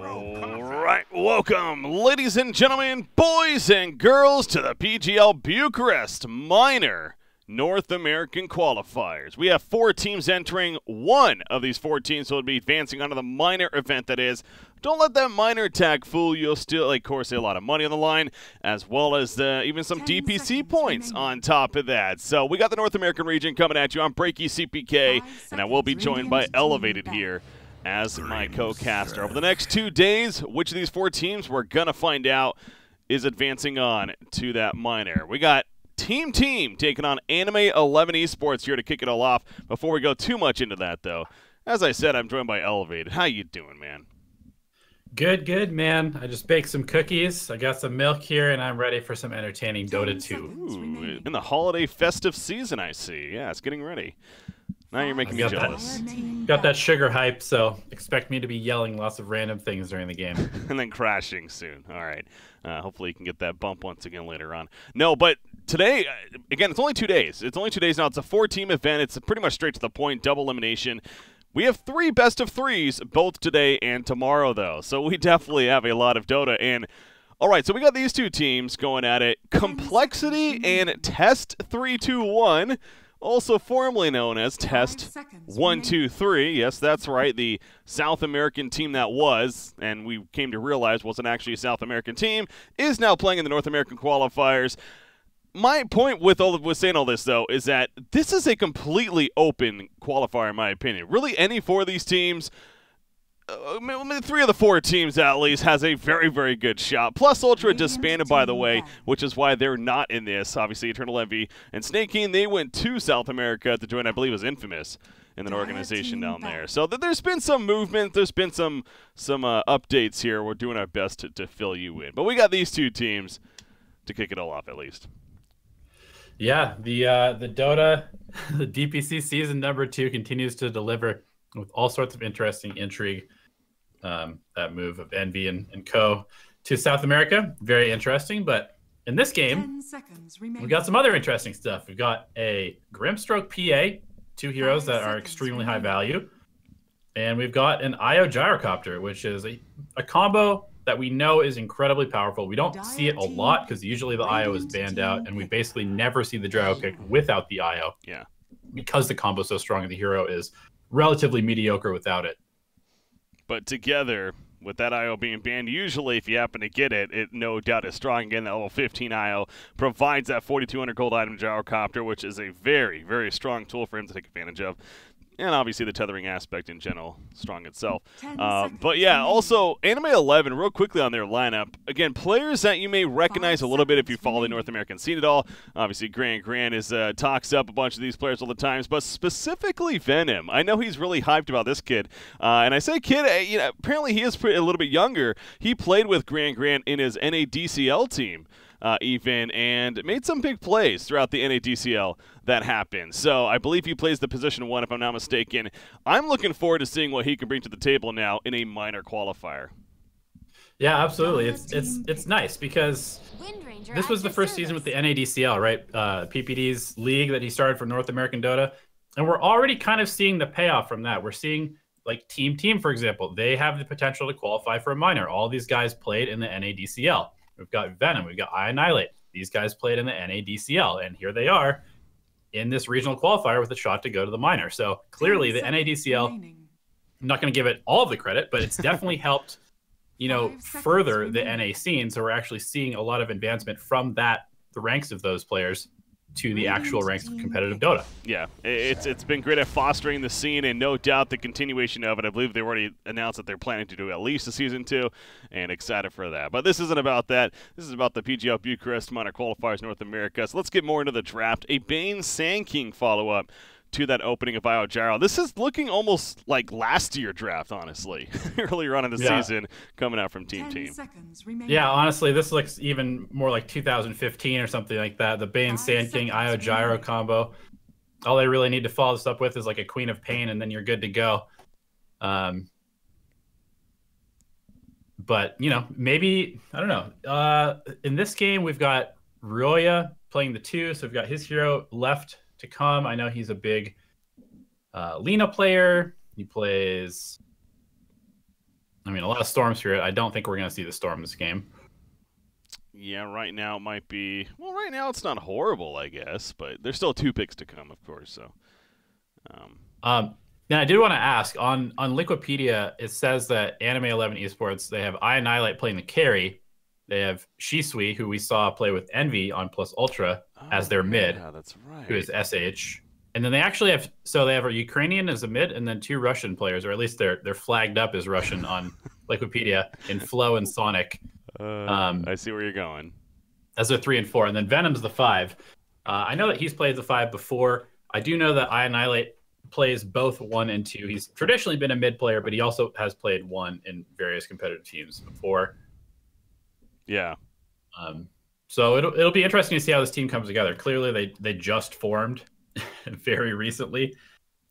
All right, welcome, ladies and gentlemen, boys and girls, to the PGL Bucharest Minor North American Qualifiers. We have 4 teams entering. One of these 4 teams will be advancing onto the minor event, that is. Don't let that minor tag fool you. You'll still, of course, a lot of money on the line, as well as even some DPC points on top of that. So we got the North American region coming at you. I'm BreakyCPK, and I will be joined by Elevated here as my co-caster. Over the next 2 days, which of these 4 teams we're going to find out is advancing on to that minor. We got Team taking on Anime11 Esports here to kick it all off. Before we go too much into that, though, as I said, I'm joined by Elevated. How you doing, man? Good, man. I just baked some cookies. I got some milk here, and I'm ready for some entertaining Dota 2. Ooh, in the holiday festive season, I see. Yeah, it's getting ready. Now you're making me jealous. Got that sugar hype, so expect me to be yelling lots of random things during the game. And then crashing soon. All right. Hopefully you can get that bump once again later on. No, but today, again, it's only 2 days. It's only 2 days now. It's a 4-team event. It's pretty much straight to the point, double elimination. We have 3 best of 3s, both today and tomorrow, though. So we definitely have a lot of Dota. And all right, so we got these 2 teams going at it. Complexity and Test 321. Also formerly known as Test 123. Yes, that's right. The South American team that was, and we came to realize wasn't actually a South American team, is now playing in the North American qualifiers. My point with saying all this, though, is that this is a completely open qualifier, in my opinion. Really, any 4 of these teams, 3 of the 4 teams at least, has a very, very good shot. Plus Ultra disbanded, by the way, which is why they're not in this. Obviously, Eternal Envy and Snake King, they went to South America to join, I believe, was Infamous in an organization down there. So there's been some movement. There's been some updates here. We're doing our best to fill you in. But we got these 2 teams to kick it all off, at least. Yeah, the Dota, the DPC season number 2 continues to deliver with all sorts of interesting intrigue. That move of Envy and Co. to South America, very interesting. But in this game, we got some other interesting stuff. We've got a Grimstroke PA, 2 heroes that are extremely high value. And we've got an IO Gyrocopter, which is a combo that we know is incredibly powerful. We don't see it a lot because usually the IO is banned out, and we basically never see the Gyro kick without the IO. Yeah. Because the combo is so strong and the hero is relatively mediocre without it. But together, with that IO being banned, usually if you happen to get it, it no doubt is strong. Again, that level 15 IO provides that 4,200 gold item Gyrocopter, which is a very, very strong tool for him to take advantage of. And obviously the tethering aspect in general, strong itself. But yeah, also Anime11, real quickly on their lineup. Again, players that you may recognize a little bit if you follow the North American scene at all. Obviously, Grant is talks up a bunch of these players all the times, but specifically Venom. I know he's really hyped about this kid. And I say kid, you know, apparently he is a little bit younger. He played with Grant in his NADCL team. Even, and made some big plays throughout the NADCL that happened. So I believe he plays the position 1, if I'm not mistaken. I'm looking forward to seeing what he can bring to the table now in a minor qualifier. Yeah, absolutely. It's nice because this was the first season with the NADCL, right? PPD's league that he started for North American Dota, and we're already kind of seeing the payoff from that. We're seeing, like, Team, for example, they have the potential to qualify for a minor. All these guys played in the NADCL. We've got Venom. We've got Annihilate. These guys played in the NADCL, and here they are in this regional qualifier with a shot to go to the minor. So clearly the NADCL, I'm not going to give it all of the credit, but it's definitely helped, you know, further the NA scene. So we're actually seeing a lot of advancement from the ranks of those players to the actual ranks of competitive Dota. Yeah, it's been great at fostering the scene, and no doubt the continuation of it. I believe they've already announced that they're planning to do at least a season 2, and excited for that. But this isn't about that. This is about the PGL Bucharest Minor Qualifiers North America. So let's get more into the draft. A Bane Sand King follow-up to that opening of IO Gyro. This is looking almost like last year draft, honestly. Earlier on in the season, coming out from Team. Yeah, honestly, this looks even more like 2015 or something like that. The Bane Sand King IO Gyro combo. All they really need to follow this up with is like a Queen of Pain, and then you're good to go. But, you know, maybe, I don't know. In this game, we've got Roya playing the 2, so we've got his hero left to come. I know he's a big Lena player. He plays I mean, a lot of Storm Spirit. I don't think we're going to see the Storm this game. Yeah, right now it might be. Well, right now it's not horrible, I guess, but there's still 2 picks to come, of course. So. Now I did want to ask on Wikipedia. It says that Anime11 Esports, they have iAnnihilate playing the carry. They have Shisui, who we saw play with Envy on Plus Ultra as their mid. Yeah, that's right. Who is SH. And then they actually have, so they have a Ukrainian as a mid and then 2 Russian players, or at least they're flagged up as Russian on Wikipedia in Flow and Sonic. I see where you're going. As a 3 and 4. And then Venom's the 5. I know that he's played the 5 before. I do know that iAnnihilate plays both 1 and 2. He's traditionally been a mid player, but he also has played 1 in various competitive teams before. Yeah. So it'll be interesting to see how this team comes together. Clearly, they just formed very recently.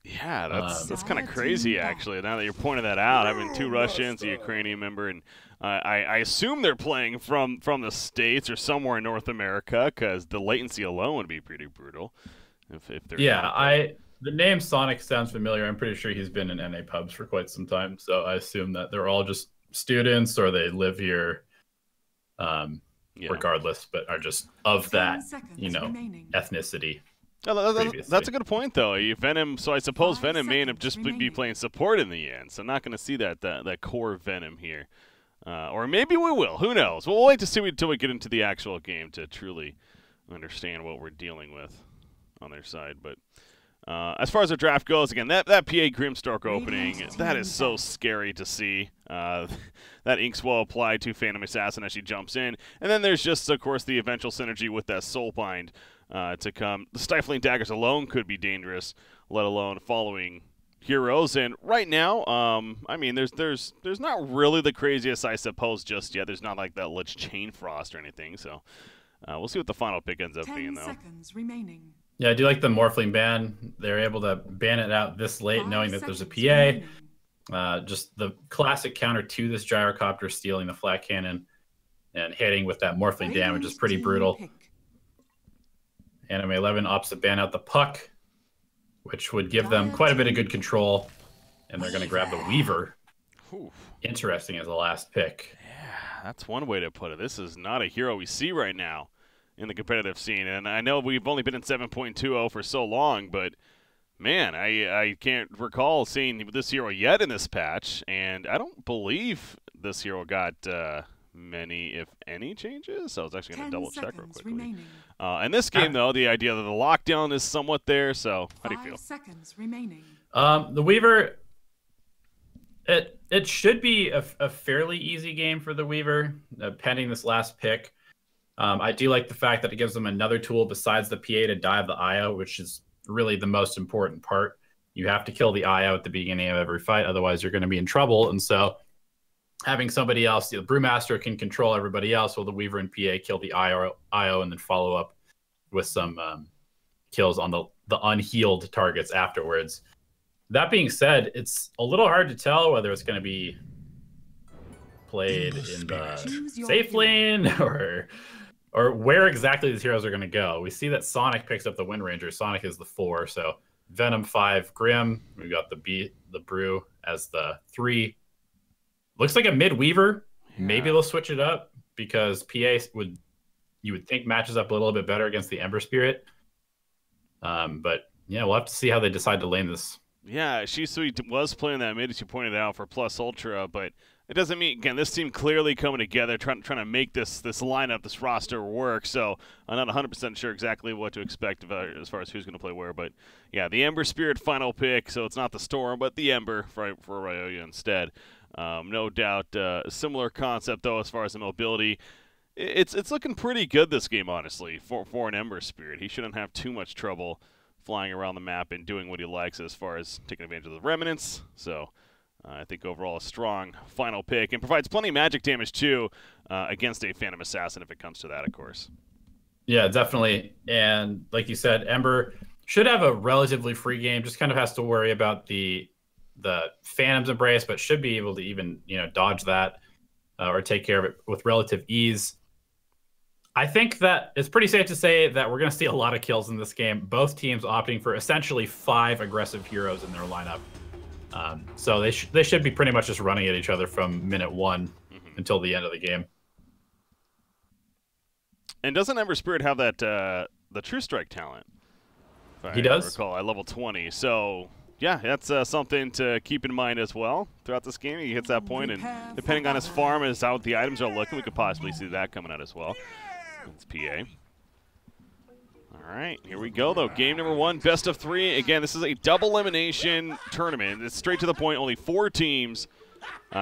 Yeah, that's kind of crazy, actually. Now that you're pointing that out, having 2 Russians, a Ukrainian member, and I assume they're playing from the States or somewhere in North America, because the latency alone would be pretty brutal. If they're the name Sonic sounds familiar. I'm pretty sure he's been in NA pubs for quite some time, so I assume that they're all just students or they live here, regardless, but are just of that, ethnicity. That's a good point, though. Venom. So I suppose Venom may end up just be playing support in the end. So not going to see that core Venom here, or maybe we will. Who knows? We'll wait to see until we get into the actual game to truly understand what we're dealing with on their side. But as far as the draft goes, again, that PA Grimstork opening, that is so scary to see. That Inkswell applied to Phantom Assassin as she jumps in, and then there's just, of course, the eventual synergy with that Soulbind to come. The Stifling Daggers alone could be dangerous, let alone following heroes. And right now, I mean, there's not really the craziest, I suppose, just yet. There's not like that Lich Chain Frost or anything. So we'll see what the final pick ends up being, though. 10 seconds remaining. Yeah, I do like the Morphling ban. They're able to ban it out this late, knowing that there's a PA. Just the classic counter to this Gyrocopter, stealing the flat cannon and hitting with that Morphling damage is pretty brutal. Anime11 opts to ban out the Puck, which would give them quite a bit of good control. And they're going to grab the Weaver. Oof. Interesting as the last pick. Yeah, that's one way to put it. This is not a hero we see right now in the competitive scene. And I know we've only been in 7.20 for so long, but man, I can't recall seeing this hero yet in this patch. And I don't believe this hero got many, if any, changes. So I was actually going to double check real quickly. In this game, though, the idea that the lockdown is somewhat there. So how do you feel? 5 seconds remaining. The Weaver, it should be a fairly easy game for the Weaver, pending this last pick. I do like the fact that it gives them another tool besides the PA to dive the IO, which is really the most important part. You have to kill the IO at the beginning of every fight, otherwise you're going to be in trouble. And so having somebody else, the Brewmaster can control everybody else, while the Weaver and PA kill the IO and then follow up with some kills on the unhealed targets afterwards. That being said, it's a little hard to tell whether it's going to be played in the safe lane or where exactly these heroes are going to go. We see that Sonic picks up the Wind Ranger. Sonic is the 4, so Venom 5, Grim. We've got the Brew as the 3. Looks like a mid Weaver. Yeah. Maybe they'll switch it up because PA you would think matches up a little bit better against the Ember Spirit. But yeah, we'll have to see how they decide to lane this. Yeah, Shisui was playing that mid, as you pointed out, for Plus Ultra, but it doesn't mean, again, this team clearly coming together, trying to make this lineup, this roster work. So I'm not 100% sure exactly what to expect as far as who's going to play where. But yeah, the Ember Spirit final pick, so it's not the Storm, but the Ember for Ryoya instead. No doubt, a similar concept though as far as the mobility. It's looking pretty good this game, honestly, for an Ember Spirit. He shouldn't have too much trouble flying around the map and doing what he likes as far as taking advantage of the remnants. So I think overall a strong final pick, and provides plenty of magic damage too against a Phantom Assassin if it comes to that, of course. Yeah, definitely. And like you said, Ember should have a relatively free game. Just kind of has to worry about the Phantom's Embrace, but should be able to even dodge that or take care of it with relative ease. I think that it's pretty safe to say that we're going to see a lot of kills in this game. Both teams opting for essentially 5 aggressive heroes in their lineup. So they should be pretty much just running at each other from minute 1 until the end of the game. And doesn't Ember Spirit have that the True Strike talent? He does. Recall at level 20. So yeah, that's something to keep in mind as well throughout this game. He hits that point, and depending on his farm as how the items are looking, we could possibly see that coming out as well. It's PA. All right, here we go, though. Game number 1, best of 3. Again, this is a double elimination tournament. It's straight to the point, only 4 teams.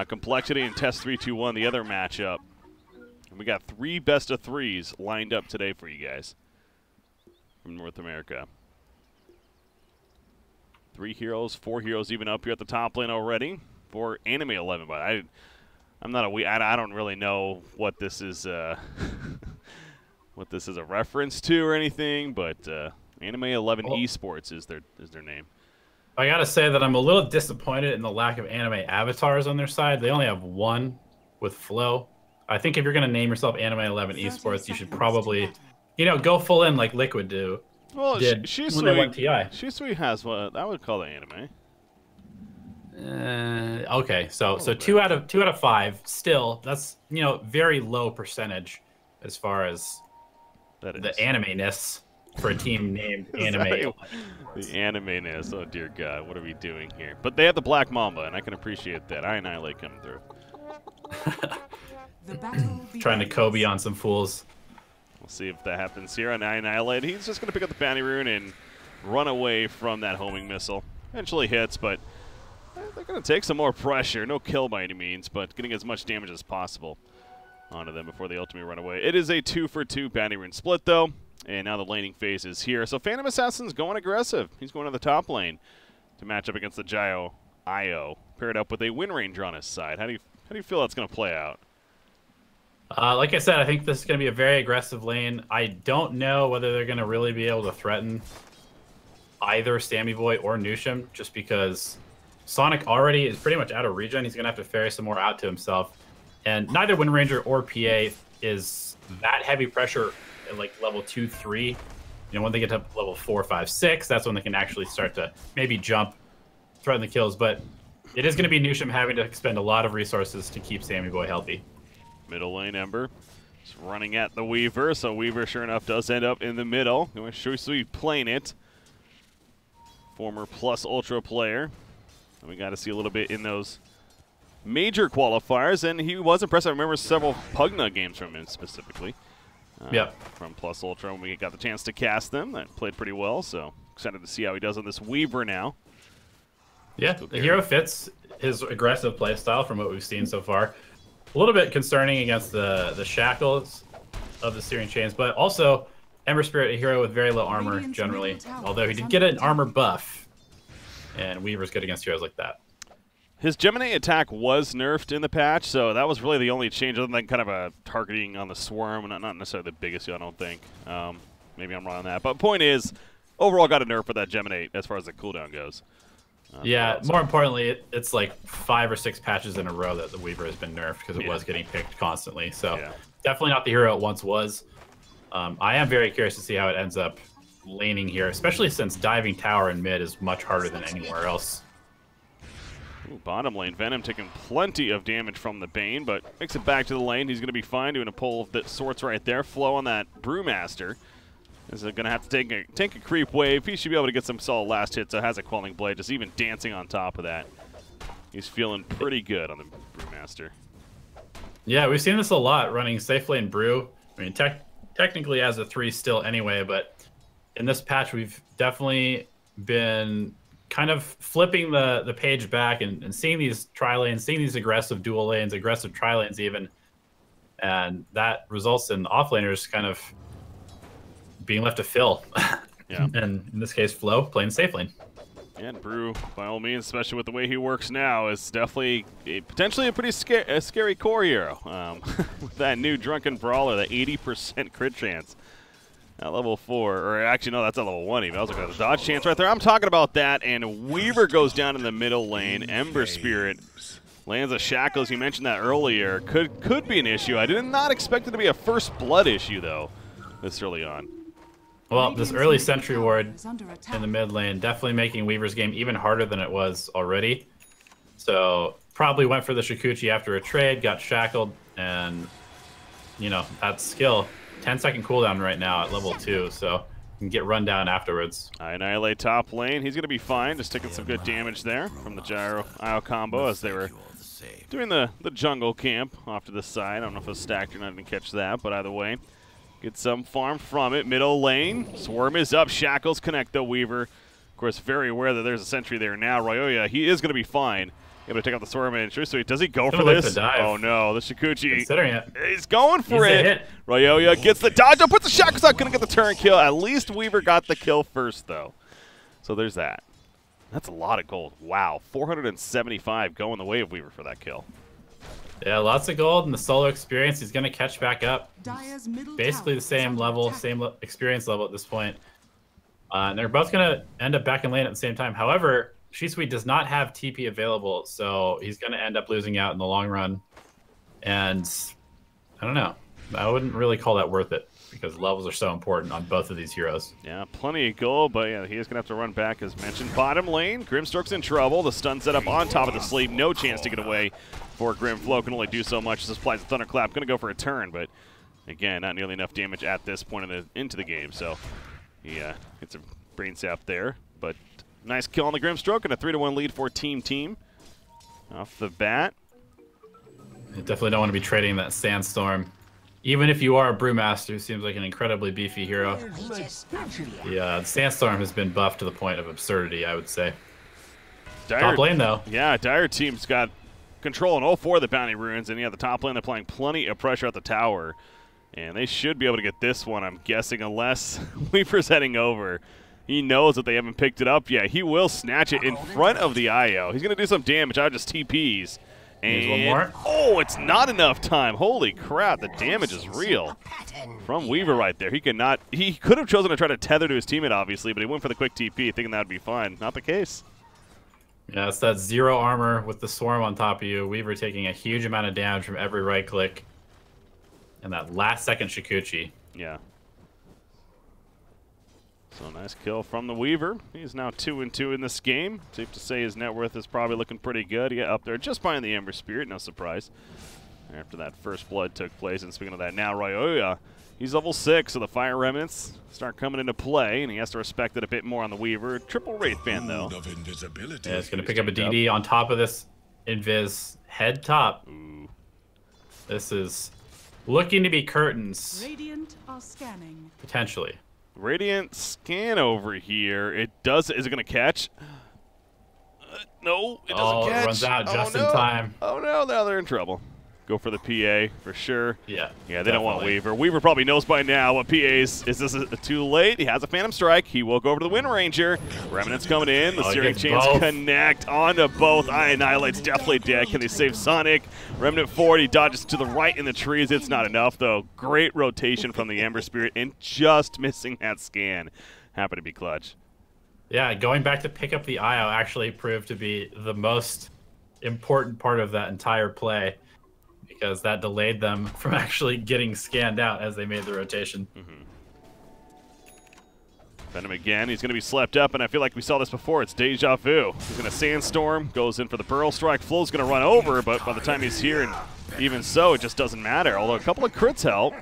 Complexity and Test 3-2-1, the other matchup. And we got 3 best of 3s lined up today for you guys from North America. 3 heroes, 4 heroes even up here at the top lane already for Anime11. But I'm not I don't really know what this is what this is a reference to or anything, but Anime11 Esports is their name. I gotta say that I'm a little disappointed in the lack of anime avatars on their side. They only have 1 with Flow. I think if you're gonna name yourself Anime11 Esports, you should probably, go full in like Liquid do. Well, when they went TI. Shisui has what I would call the anime. Okay, so 2 out of 5. Still, that's very low percentage as far as the anime-ness for a team named Anime. The anime-ness. Oh dear God, what are we doing here? But they have the Black Mamba, and I can appreciate that. I Annihilate coming through. Trying to Kobe on some fools. We'll see if that happens here on Annihilate. He's just going to pick up the bounty rune and run away from that homing missile. Eventually hits, but they're going to take some more pressure. No kill by any means, but getting as much damage as possible onto them before they ultimately run away. It is a 2-for-2 bounty rune split, though, and now the laning phase is here. So Phantom Assassin's going aggressive. He's going to the top lane to match up against the Gio IO, paired up with a Wind Ranger on his side. How do you feel that's going to play out? Like I said, I think this is going to be a very aggressive lane. I don't know whether they're going to really be able to threaten either Sammy Boy or Nusham, just because Sonic already is pretty much out of regen. He's going to have to ferry some more out to himself. And neither Wind Ranger or PA is that heavy pressure at like level 2, 3. When they get to level 4, 5, 6, that's when they can actually start to maybe jump, threaten the kills. But it is going to be Nusham having to expend a lot of resources to keep Sammy Boy healthy. Middle lane, Ember just running at the Weaver, so Weaver sure enough does end up in the middle. Shisui playing it. Former Plus Ultra player. And we got to see a little bit in those major qualifiers, and he was impressive. I remember several Pugna games from him specifically. From Plus Ultra, when we got the chance to cast them. That played pretty well, so excited to see how he does on this Weaver now. Yeah, the hero fits his aggressive playstyle from what we've seen so far. A little bit concerning against the shackles of the Searing Chains, but also Ember Spirit, a hero with very low armor generally, although he did get an armor buff, and Weaver's good against heroes like that. His Gemini attack was nerfed in the patch, so that was really the only change other than kind of a targeting on the Swarm, not necessarily the biggest, I don't think. Maybe I'm wrong on that, but point is, overall got a nerf for that Gemini as far as the cooldown goes. Yeah, more importantly, it's like 5 or 6 patches in a row that the Weaver has been nerfed because it was getting picked constantly. So definitely not the hero it once was. I am very curious to see how it ends up laning here, especially since diving tower in mid is much harder than anywhere else. Ooh, bottom lane, Venom taking plenty of damage from the Bane, but makes it back to the lane. He's going to be fine doing a pull of the sorts right there. Flow on that Brewmaster. Is going to have to take a creep wave. He should be able to get some solid last hits. So has a Quelling Blade, just even dancing on top of that. He's feeling pretty good on the Brewmaster. Yeah, we've seen this a lot running safe lane Brew. I mean, technically as a 3 still anyway, but in this patch we've definitely been kind of flipping the page back and seeing these tri-lanes, seeing these aggressive dual lanes, aggressive tri-lanes even, and that results in off-laners kind of being left to fill. Yeah. And in this case, Flo playing safe lane. And Brew, by all means, especially with the way he works now, is definitely potentially a pretty scary core hero. With that new Drunken Brawler, that 80% crit chance at level 4. Or actually, no, that's at level 1 even. I was looking at the dodge chance right there. I'm talking about that. And Weaver goes down in the middle lane. Ember Spirit lands a Shackles. You mentioned that earlier. Could be an issue. I did not expect it to be a first blood issue, though, this early on. Well, this early Sentry Ward in the mid lane definitely making Weaver's game even harder than it was already. So probably went for the Shikuchi after a trade, got shackled, and you know, that skill. 10-second cooldown right now at level 2, so you can get run down afterwards. I annihilate top lane. He's going to be fine. Just taking some good damage there from the gyro IO combo as they were doing the jungle camp off to the side. I don't know if it was stacked or not, I didn't catch that, but either way, get some farm from it. Middle lane, Swarm is up, Shackles connect the Weaver. Of course, very aware that there's a sentry there now. Ryoya, he is going to be fine. Able to take out the Swarm and so does he go for this? Oh no, the Shikuchi. Considering it. He's going for it. Ryoya gets the dodge up, puts the Shackles out, going to get the turn kill. At least Weaver got the kill first, though. So there's that. That's a lot of gold. Wow, 475 going the way of Weaver for that kill. Yeah, lots of gold and the solo experience. He's going to catch back up. Basically the same level, experience level at this point. And they're both going to end up back in lane at the same time. However, Shisui does not have TP available, so he's going to end up losing out in the long run. And I don't know. I wouldn't really call that worth it because levels are so important on both of these heroes. Yeah, plenty of gold, but yeah, he is going to have to run back as mentioned. Bottom lane, Grimstroke's in trouble. The stun set up on top of the sleep. No chance to get away for Grimflow. Can only do so much as this applies a Thunderclap. Going to go for a turn, but again, not nearly enough damage at this point into the game. So he gets a brain sap there, but nice kill on the Grimstroke and a 3-1 lead for Team. Off the bat. You definitely don't want to be trading that Sandstorm. Even if you are a Brewmaster, who seems like an incredibly beefy hero. Yeah, the Sandstorm has been buffed to the point of absurdity, I would say. Top lane, though. Yeah, Dire team's got control in all 4 of the bounty runes, and yeah, the top lane, they're playing plenty of pressure at the tower. And they should be able to get this one, I'm guessing, unless Weaver's heading over. He knows that they haven't picked it up yet. He will snatch it in front of the IO. He's going to do some damage out of just TPs. And one more. Oh, it's not enough time. Holy crap, the damage is real. From Weaver right there. He could have chosen to try to tether to his teammate, obviously, but he went for the quick TP, thinking that would be fine. Not the case. Yeah, it's that 0 armor with the Swarm on top of you. Weaver taking a huge amount of damage from every right click. And that last second Shikuchi. Yeah. So nice kill from the Weaver. He's now 2-2 in this game. Safe to say his net worth is probably looking pretty good. Yeah, up there just behind the Ember Spirit, no surprise. After that first blood took place, and speaking of that now, Ryoya, he's level 6, so the Fire Remnants start coming into play, and he has to respect it a bit more on the Weaver. Triple Wraith Band, though. Yeah, it's going to pick up a DD on top of this Invis head top. Ooh. This is looking to be curtains. Radiant are scanning. Potentially. Radiant scan over here. It does. Is it going to catch? No, it doesn't catch. It runs out just in time. Oh no, now they're in trouble. Go for the PA for sure. Yeah. Yeah, they don't want Weaver. Weaver probably knows by now what PA's. Is this too late? He has a Phantom Strike. He will go over to the Wind Ranger. Remnant's coming in. The Searing Chance connect onto both. Annihilate's definitely dead. Can they save Sonic? Remnant forward. He dodges to the right in the trees. It's not enough, though. Great rotation from the Ember Spirit and just missing that scan. Happy to be clutch. Yeah, going back to pick up the IO actually proved to be the most important part of that entire play, because that delayed them from actually getting scanned out as they made the rotation. Venom again. He's going to be slept up, and I feel like we saw this before. It's deja vu. He's going to Sandstorm, goes in for the Pearl Strike. Flow's going to run over, but by the time he's here, and even so, it just doesn't matter. Although a couple of crits help.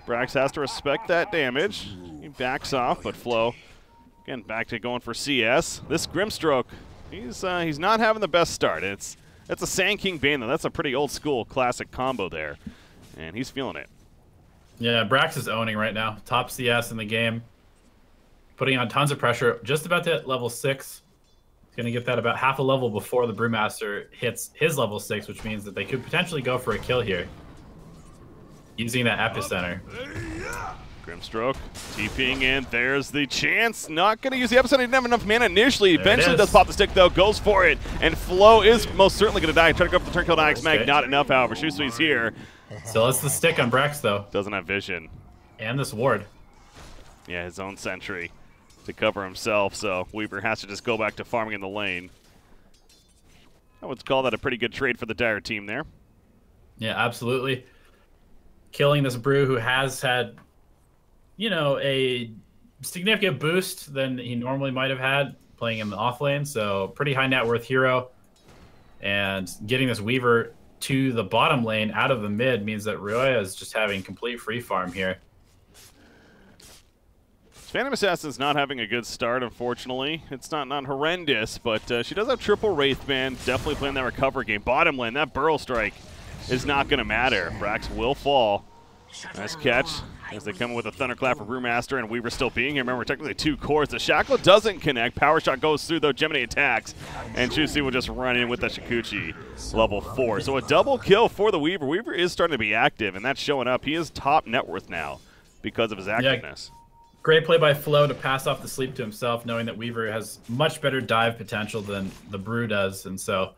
Brax has to respect that damage. He backs off, but Flow, again, back to going for CS. This Grimstroke, he's not having the best start. That's a Sand King Bane, though. That's a pretty old-school classic combo there, and he's feeling it. Yeah, Brax is owning right now. Top CS in the game. Putting on tons of pressure. Just about to hit level 6. He's going to get that about half a level before the Brewmaster hits his level 6, which means that they could potentially go for a kill here. Using that Epicenter. Grimstroke TPing in. There's the chance. Not going to use the Epicenter. He didn't have enough mana initially. Eventually does pop the stick, though. Goes for it. And Flo is most certainly going to die. Trying to go for the turn kill on Ix Mag. Not enough, however. Shusui's here. Still has the stick on Brax, though. Doesn't have vision. And this ward. Yeah, his own sentry to cover himself. So Weaver has to just go back to farming in the lane. I would call that a pretty good trade for the Dire team there. Yeah, absolutely. Killing this Brew who has had, you know, a significant boost than he normally might have had playing in the off lane. So pretty high net worth hero. And getting this Weaver to the bottom lane out of the mid means that Ryoya is just having complete free farm here. Phantom Assassin's not having a good start, unfortunately. It's not horrendous, but she does have triple Wraithband. Definitely playing that recovery game. Bottom lane, that Burrow Strike is not going to matter. Brax will fall. Nice catch as they come in with a Thunderclap for Brewmaster, and Weaver still being here. Remember, technically 2 cores. The Shackle doesn't connect. Power Shot goes through, though. Gemini attacks, and Juicy will just run in with the Shikuchi level 4. So a double kill for the Weaver. Weaver is starting to be active, and that's showing up. He is top net worth now because of his activeness. Yeah. Great play by Flo to pass off the sleep to himself, knowing that Weaver has much better dive potential than the Brew does, and so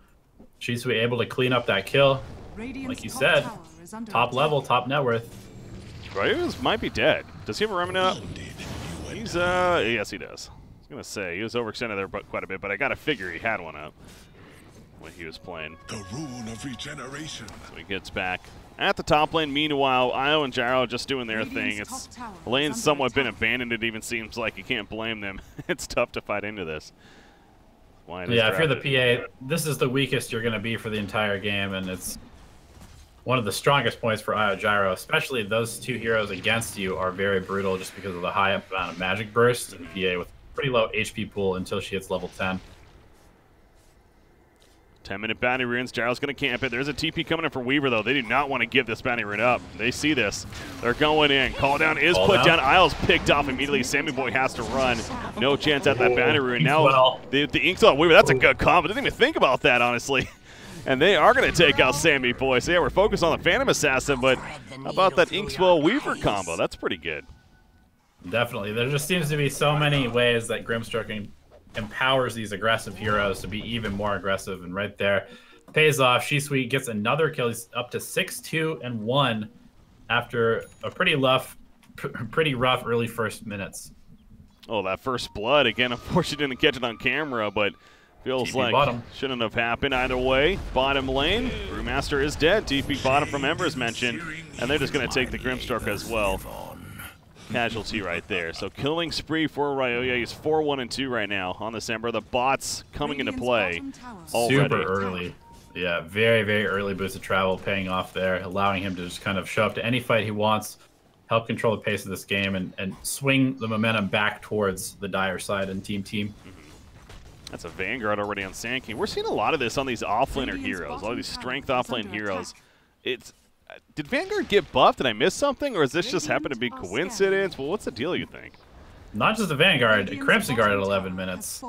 she's able to clean up that kill. Like you said, top level, top net worth. Ryu's might be dead. Does he have a Remnant up? He's, yes he does. I was going to say, he was overextended there quite a bit, but I got to figure he had one up when he was playing. The rune of regeneration. So he gets back at the top lane. Meanwhile, Io and Gyro just doing their thing. It's the lane's somewhat been abandoned. It even seems like you can't blame them. It's tough to fight into this. Yeah, if you're the PA, this is the weakest you're going to be for the entire game, and it's one of the strongest points for Io Gyro, especially those 2 heroes against you are very brutal just because of the high amount of magic burst and PA with pretty low HP pool until she hits level 10. 10-minute bounty runes. Gyro's going to camp it. There's a TP coming in for Weaver, though. They do not want to give this bounty rune up. They see this. They're going in. Call down is put down. Isle's picked off immediately. Sammy Boy has to run. No chance at that bounty rune. Now the Inkswell on Weaver, that's a good combo. Didn't even think about that, honestly. And they are going to take out Sammy Boy. So yeah, we're focused on the Phantom Assassin, but how about that Inkswell Weaver combo? That's pretty good. Definitely. There just seems to be so many ways that Grimstroke empowers these aggressive heroes to be even more aggressive, and right there pays off. Shisui gets another kill. He's up to 6-2-1 after a pretty rough early first minutes. Oh, that first blood again. Unfortunately, didn't catch it on camera, but feels TP like bottom. Shouldn't have happened either way. Bottom lane, Brewmaster is dead. TP bottom from Ember's mentioned, and they're just going to take the Grimstroke as well. Casualty right there. So killing spree for Ryoya. He's 4-1-2 right now on this Ember. The bots coming into play already. Super early. Yeah, very, very early boost of travel paying off there, allowing him to just kind of show up to any fight he wants, help control the pace of this game, and swing the momentum back towards the Dire side and team. That's a Vanguard already on Sand King. We're seeing a lot of this on these offlaner heroes, all these strength offlane heroes. Did Vanguard get buffed? Did I miss something, or is this just happen to be coincidence? Well, what's the deal, you think? Not just the Vanguard, Crimson Guard at 11 minutes.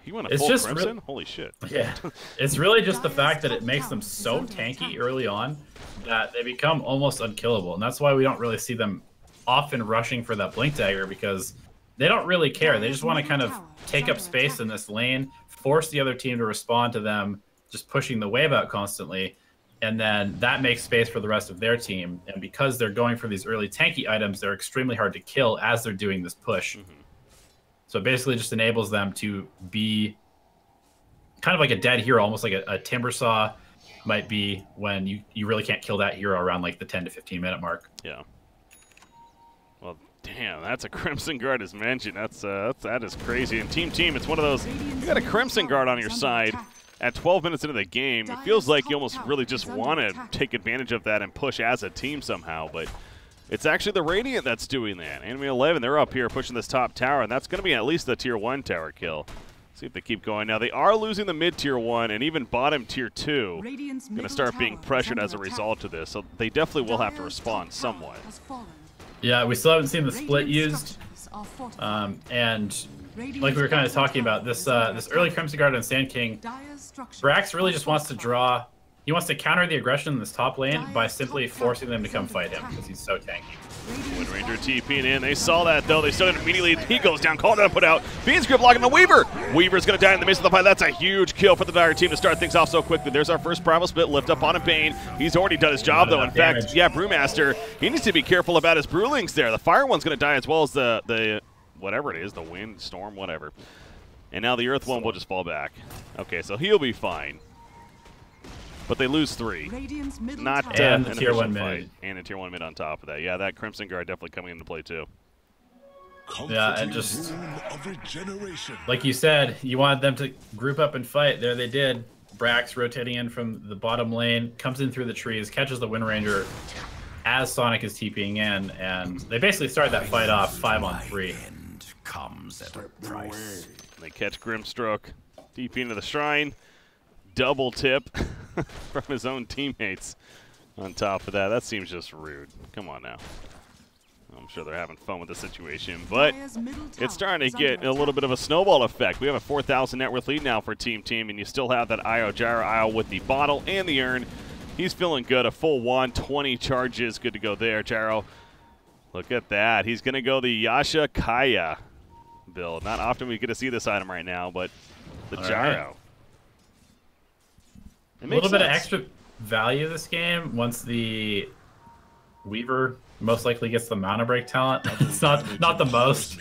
He went a full Crimson? Holy shit. Yeah. It's really just the fact that it makes them so tanky early on that they become almost unkillable. And that's why we don't really see them often rushing for that Blink Dagger, because they don't really care. They just want to kind of take up space in this lane, force the other team to respond to them, just pushing the wave out constantly. And then that makes space for the rest of their team. And because they're going for these early tanky items, they're extremely hard to kill as they're doing this push. So it basically just enables them to be kind of like a dead hero, almost like a Timber Saw might be when you really can't kill that hero around like the 10 to 15 minute mark. Yeah. Well, damn, that's a Crimson Guard as mentioned. That is crazy. And team, it's one of those, you got a Crimson Guard on your side. At 12 minutes into the game, it feels like you almost really just want to take advantage of that and push as a team somehow, but it's actually the Radiant that's doing that. Anime11, they're up here pushing this top tower, and that's going to be at least the Tier 1 tower kill. See if they keep going. Now, they are losing the mid-Tier 1 and even bottom Tier 2 going to start being pressured as a result of this, so they definitely will have to respond somewhat. Yeah, we still haven't seen the split used, and like we were kind of talking about, this early Crimson Guard on Sand King, Brax really just wants to draw. He wants to counter the aggression in this top lane by simply forcing them to come fight him because he's so tanky. Wind Ranger TPing in. They saw that, though. They started immediately. He goes down. Called down, put out. Beans grip blocking the Weaver. Weaver's going to die in the midst of the fight. That's a huge kill for the Dire team to start things off so quickly. There's our first Primal Split. Lift up on a Bane. He's already done his job, though. In fact, yeah, Brewmaster, he needs to be careful about his Brewlings there. The Fire one's going to die as well as the whatever it is, the Wind, Storm, whatever. And now the Earth one will just fall back. Okay, so he'll be fine. But they lose 3. Not and an Tier 1 fight. mid. And a Tier 1 mid on top of that. Yeah, that Crimson Guard definitely coming into play too. Yeah, and just like you said, you wanted them to group up and fight. There they did. Brax rotating in from the bottom lane, comes in through the trees, catches the Wind Ranger as Sonic is TPing in, and they basically start that fight off 5-on-3. Comes at a price. They catch Grimstroke deep into the shrine. Double tip from his own teammates on top of that. That seems just rude. Come on now. I'm sure they're having fun with the situation, but it's starting to get a little bit of a snowball effect. We have a 4,000 net worth lead now for Team Team, and you still have that Io Gyro Io with the bottle and the urn. He's feeling good. A full 120 charges. Good to go there, Gyro. Look at that. He's going to go the Yasha Kaya build. Not often we get to see this item right now, but the Gyro. A little bit of extra value this game once the Weaver most likely gets the mana break talent. It's not the most.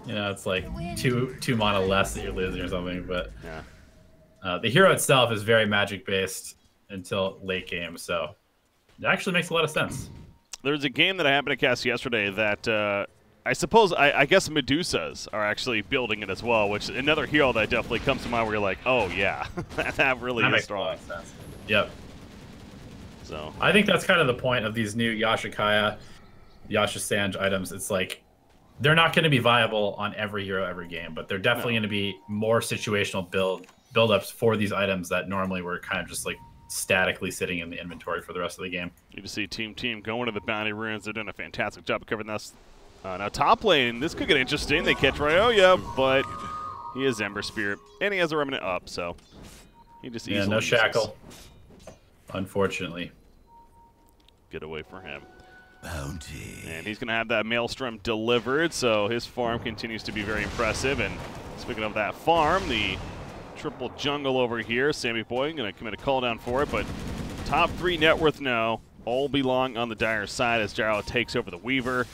You know, it's like two mana less that you're losing or something. But the hero itself is very magic based until late game, so it actually makes a lot of sense. There was a game that I happened to cast yesterday that I suppose I guess Medusas are actually building it as well, which is another hero that definitely comes to mind where you're like, oh yeah, that really is strong. Makes a lot of sense. Yep. So I think that's kind of the point of these new Yasha Kaya, Yasha Sanj items. It's like they're not going to be viable on every hero every game, but they're definitely going to be more situational build-ups for these items that normally were kind of just like statically sitting in the inventory for the rest of the game. You just see Team going to the bounty ruins. They're doing a fantastic job of covering this. Now top lane, this could get interesting. They catch Ryoya, but he is Ember Spirit, and he has a Remnant up, so he just easily no shackle, unfortunately. Get away for him. Bounty. And he's going to have that Maelstrom delivered, so his farm continues to be very impressive. And speaking of that farm, the triple jungle over here, Sammy Boy going to commit a call down for it, but top 3 net worth now all belong on the Dire side as Gyro takes over the Weaver.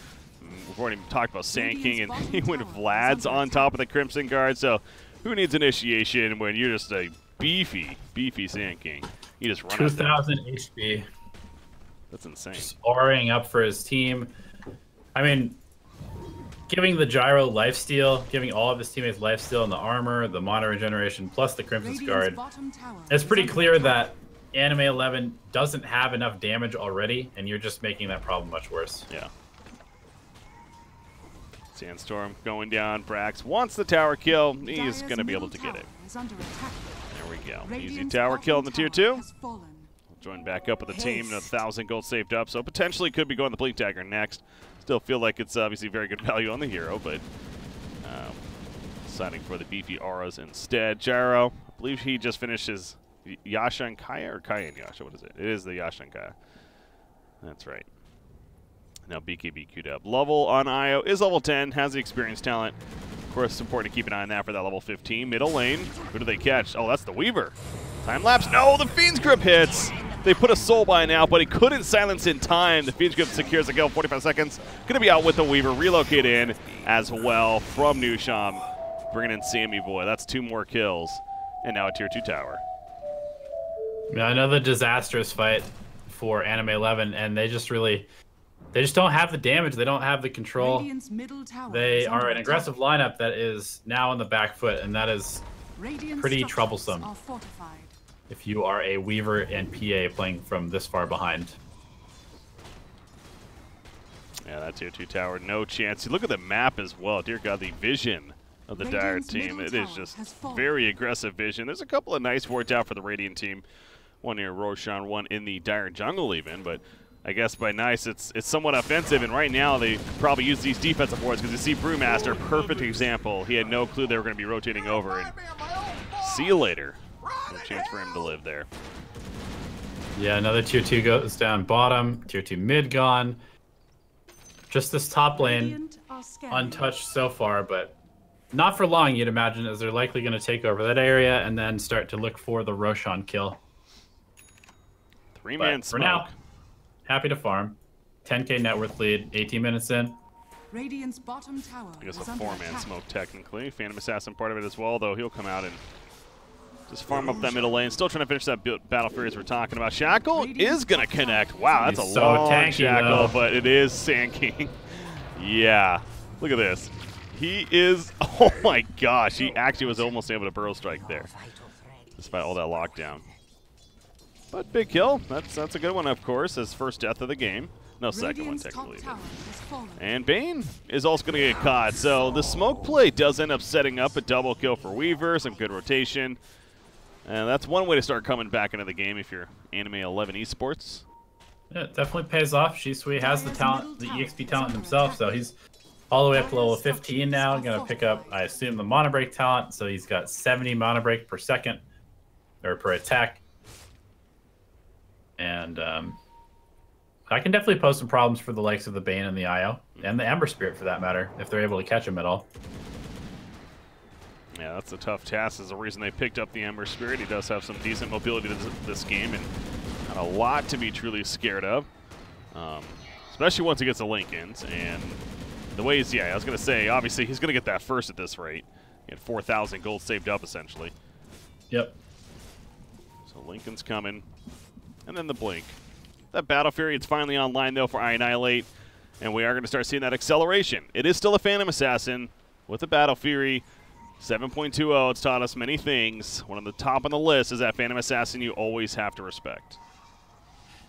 We've already talked about Sand King, and he went Vlad's on top of the Crimson Guard, so who needs initiation when you're just a beefy Sand King? You just run 2,000 HP. That's insane. Just auring up for his team. I mean, giving the Gyro lifesteal, giving all of his teammates lifesteal and the armor, the mana regeneration, plus the Crimson's Guard. It's pretty clear that Anime11 doesn't have enough damage already, and you're just making that problem much worse. Yeah. Sandstorm going down. Brax wants the tower kill. He's going to be able to get it. There we go. Easy tower kill in the tier 2. Join back up with the team, and 1,000 gold saved up, so potentially could be going the Bleak Dagger next. Still feel like it's obviously very good value on the hero, but deciding for the beefy auras instead. Gyro, I believe he just finished his Yasha and Kaya, or Kaya and Yasha, what is it? It is the Yasha and Kaya. That's right. Now BKB queued up. Level on Io is level 10, has the experience talent. Of course, it's important to keep an eye on that for that level 15. Middle lane, who do they catch? Oh, that's the Weaver. Time lapse, no, the Fiend's Grip hits. They put a soul by now, but he couldn't silence in time. The Fiend's Grip secures the kill, 45 seconds. Going to be out with the Weaver, relocate in as well from Nusham. Bringing in Sammy Boy, that's 2 more kills. And now a tier 2 tower. Yeah, another disastrous fight for Anime11, and they just don't have the damage. They don't have the control. They are an aggressive lineup that is now on the back foot, and that is pretty troublesome if you are a Weaver and PA playing from this far behind. Yeah, that tier 2 tower, no chance. You look at the map as well. Dear God, the vision of the Dire team. It is just very aggressive vision. There's a couple of nice wards out for the Radiant team. One near Roshan, one in the Dire jungle even, but I guess by nice, it's somewhat offensive, and right now they probably use these defensive wards because you see Brewmaster, perfect example. He had no clue they were going to be rotating over, and see you later. No chance for him to live there. Yeah, another tier 2 goes down bottom, tier 2 mid gone. Just this top lane, untouched so far, but not for long, you'd imagine, as they're likely going to take over that area and then start to look for the Roshan kill. 3-man smoke. For now, happy to farm. 10k net worth lead, 18 minutes in. Radiant's bottom tower. I guess a 4-man smoke technically. Phantom Assassin part of it as well, though he'll come out and just farm up that middle lane. Still trying to finish that Battle Fury as we're talking about. Shackle is going to connect. Wow, that's a long tanky, Shackle, but it is Sand King. Yeah, look at this. He is, oh my gosh, he actually was almost able to burrow strike there. despite all that lockdown. But big kill. That's a good one, of course. His first death of the game. No, second one, technically. And Bane is also going to get caught. So the smoke play does end up setting up a double kill for Weaver. Some good rotation. And that's one way to start coming back into the game if you're Anime11 Esports. Yeah, it definitely pays off. Shisui has the talent, the EXP talent himself, so he's all the way up to level 15 now. Going to pick up, I assume, the Mana Break talent. So he's got 70 Mana Break per second, or per attack. And I can definitely pose some problems for the likes of the Bane and the IO, and the Ember Spirit for that matter, if they're able to catch him at all. Yeah, that's a tough task. There's a reason they picked up the Ember Spirit. He does have some decent mobility to this game, and not a lot to be truly scared of, especially once he gets the Lincolns. And the way he's, yeah, I was going to say, obviously he's going to get that first at this rate. He had 4,000 gold saved up, essentially. Yep. So Lincoln's coming, and then the Blink. That Battle Fury, it's finally online, though, for Annihilate, and we are going to start seeing that acceleration. It is still a Phantom Assassin with the Battle Fury. 7.20, it's taught us many things. One of the top on the list is that Phantom Assassin you always have to respect.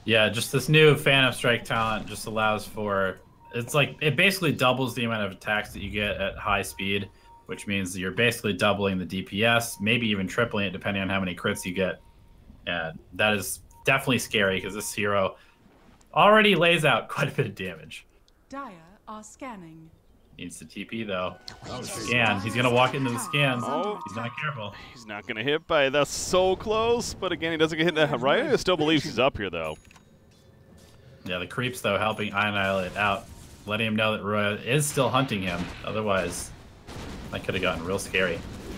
Yeah, just this new Phantom Strike talent just allows for, it's like, it basically doubles the amount of attacks that you get at high speed, which means you're basically doubling the DPS, maybe even tripling it depending on how many crits you get. And that is definitely scary because this hero already lays out quite a bit of damage. Dire are scanning. Needs to TP though. Scan. He's gonna walk into the scans. Oh. He's not careful. He's not going to hit by, that's so close, but again, he doesn't get hit. Right? I still believes he's up here, though. Yeah, the creeps though helping Annihilate out, letting him know that Roya is still hunting him. Otherwise, that could have gotten real scary.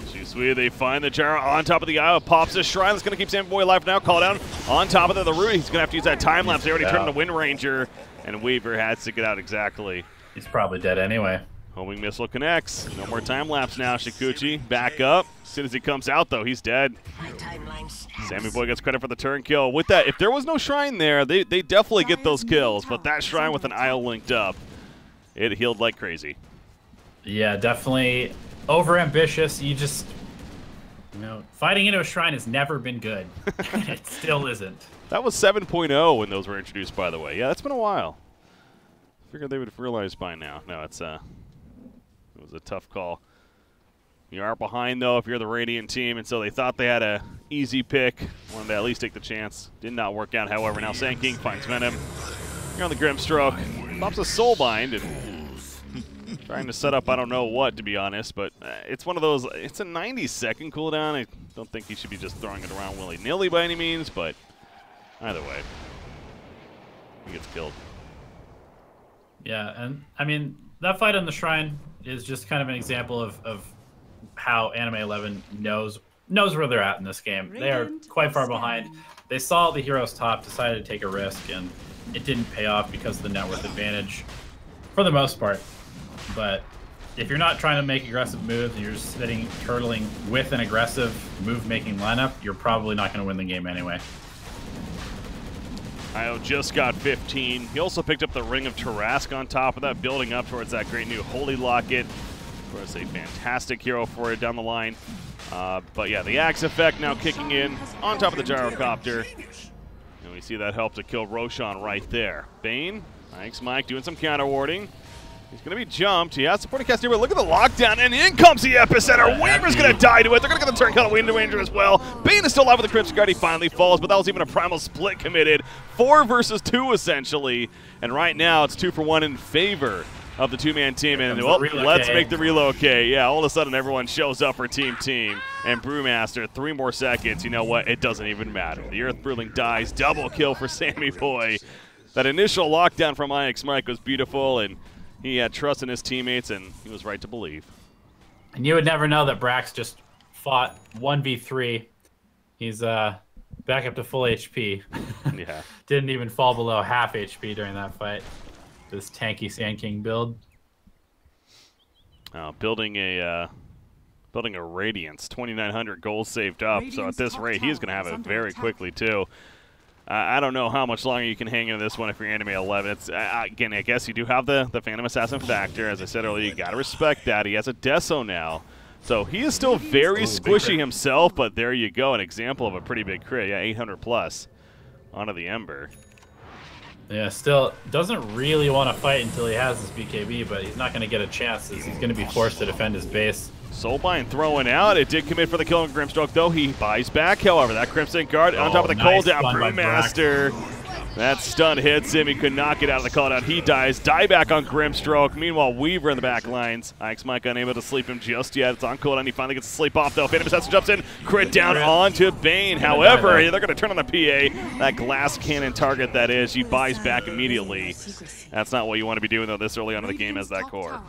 Shisui, they find the Gyro on top of the Isle, pops his Shrine. That's going to keep Sammy Boy alive now. Call down on top of the Root. He's going to have to use that time lapse. They already turned the Wind Ranger, and Weaver has to get out exactly. He's probably dead anyway. Homing missile connects. No more time lapse now. Shikuchi back up. As soon as he comes out, though, he's dead. Sammy Boy gets credit for the turn kill. With that, if there was no Shrine there, they definitely get those kills. But that Shrine with an Isle linked up, it healed like crazy. Yeah, definitely overambitious. You just, you know, fighting into a Shrine has never been good. It still isn't. That was 7.0 when those were introduced, by the way. Yeah, that's been a while. Figured they would have realized by now. No, it was a tough call. You are behind, though, if you're the Radiant team, and so they thought they had a easy pick. Wanted to at least take the chance. Did not work out, however. Now Sand King finds Venom. You're on the Grimstroke. Pops a Soulbind, and trying to set up I don't know what, to be honest, but it's one of those, it's a 90-second cooldown. I don't think he should be just throwing it around willy-nilly by any means, but either way, he gets killed. Yeah, and I mean, that fight on the Shrine is just kind of an example of how Anime11 knows where they're at in this game. They are quite far behind. They saw the hero's top, decided to take a risk, and it didn't pay off because of the net worth advantage for the most part. But if you're not trying to make aggressive moves and you're just sitting, turtling with an aggressive move-making lineup, you're probably not going to win the game anyway. Io just got 15. He also picked up the Ring of Tarask on top of that, building up towards that great new Holy Locket. Of course, a fantastic hero for it down the line. But yeah, the Axe effect now kicking in on top of the Gyrocopter. And we see that help to kill Roshan right there. Bane, thanks Mike, doing some counter warding. He's going to be jumped. He has supporting cast here, but look at the lockdown, and in comes the Epicenter. Weaver's going to die to it. They're going to get the turn kill on Wind Ranger as well. Bane is still alive with the Crypt Guard. He finally falls, but that was even a Primal Split committed. 4 versus 2, essentially. And right now, it's 2 for 1 in favor of the two-man team. And well, let's make the relocate. Yeah, all of a sudden, everyone shows up for Team. And Brewmaster, 3 more seconds. You know what? It doesn't even matter. The Earth Bruling dies. Double kill for Sammy Boy. That initial lockdown from IX Mike was beautiful, and he had trust in his teammates, and he was right to believe. And you would never know that Brax just fought 1v3. He's back up to full HP. Yeah. Didn't even fall below half HP during that fight. This tanky Sand King build. Building a Radiance, 2,900 gold saved up. So at this rate, he's going to have it very quickly too. I don't know how much longer you can hang in this one if you're Anime11. It's again, I guess you do have the Phantom Assassin factor. As I said earlier, you got to respect that. He has a Deso now. So he is still very squishy himself, but there you go, an example of a pretty big crit. Yeah, 800 plus onto the Ember. Yeah, still doesn't really want to fight until he has his BKB, but he's not going to get a chance as he's going to be forced to defend his base. Soulbind throwing out. It did commit for the kill on Grimstroke, though. He buys back, however. That Crimson Guard on top of the nice cooldown. stun by Brewmaster. That stun hits him. He could not get out of the cooldown. He dies. Dieback on Grimstroke. Meanwhile, Weaver in the back lines. Ike's Mike unable to sleep him just yet. It's on cooldown. He finally gets to sleep off, though. Phantom Assassin jumps in. Crit down onto Bane. However, they're going to turn on the PA. That glass cannon target that is. He buys back immediately. That's not what you want to be doing, though, this early on in the game as that core.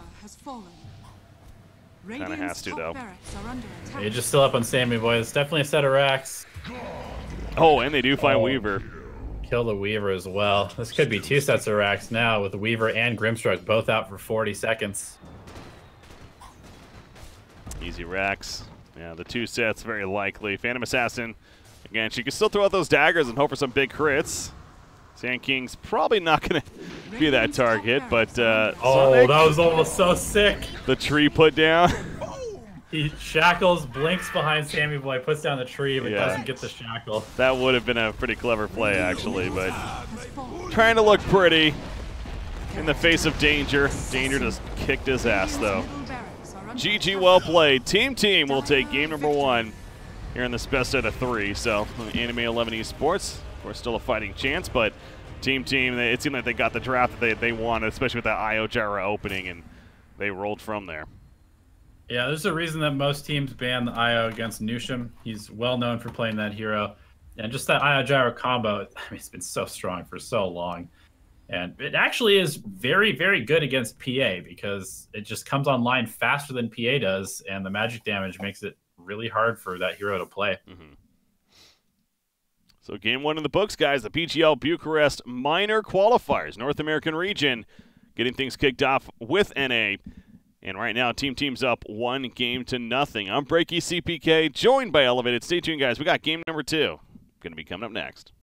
Kind of has to, though. Yeah, you're just still up on Sammy Boy. It's definitely a set of racks. Oh, and they do find Weaver. Kill the Weaver as well. This could be 2 sets of racks now with Weaver and Grimstroke both out for 40 seconds. Easy racks. Yeah, the 2 sets, very likely. Phantom Assassin, again, she can still throw out those daggers and hope for some big crits. Sand King's probably not going to be that target, but Sonic, that was almost so sick. The tree put down. He shackles, blinks behind Sammy Boy, puts down the tree, but doesn't get the shackle. That would have been a pretty clever play, actually, but trying to look pretty in the face of danger. Danger just kicked his ass, though. GG, well played. Team will take game number 1 here in this best out of 3. So, Anime11 Esports, of course, still a fighting chance, but Team, it seemed like they got the draft that they wanted, especially with that IO Gyra opening, and they rolled from there. Yeah, there's a reason that most teams ban the IO against Nushim. He's well known for playing that hero. And just that IO Gyro combo, I mean, it's been so strong for so long. And it actually is very, very good against PA because it just comes online faster than PA does, and the magic damage makes it really hard for that hero to play. So game 1 in the books, guys. The PGL Bucharest minor qualifiers, North American region, getting things kicked off with NA. And right now, team's up 1-0. I'm BreakyCPK, joined by Elevated. Stay tuned, guys. We got game number 2 going to be coming up next.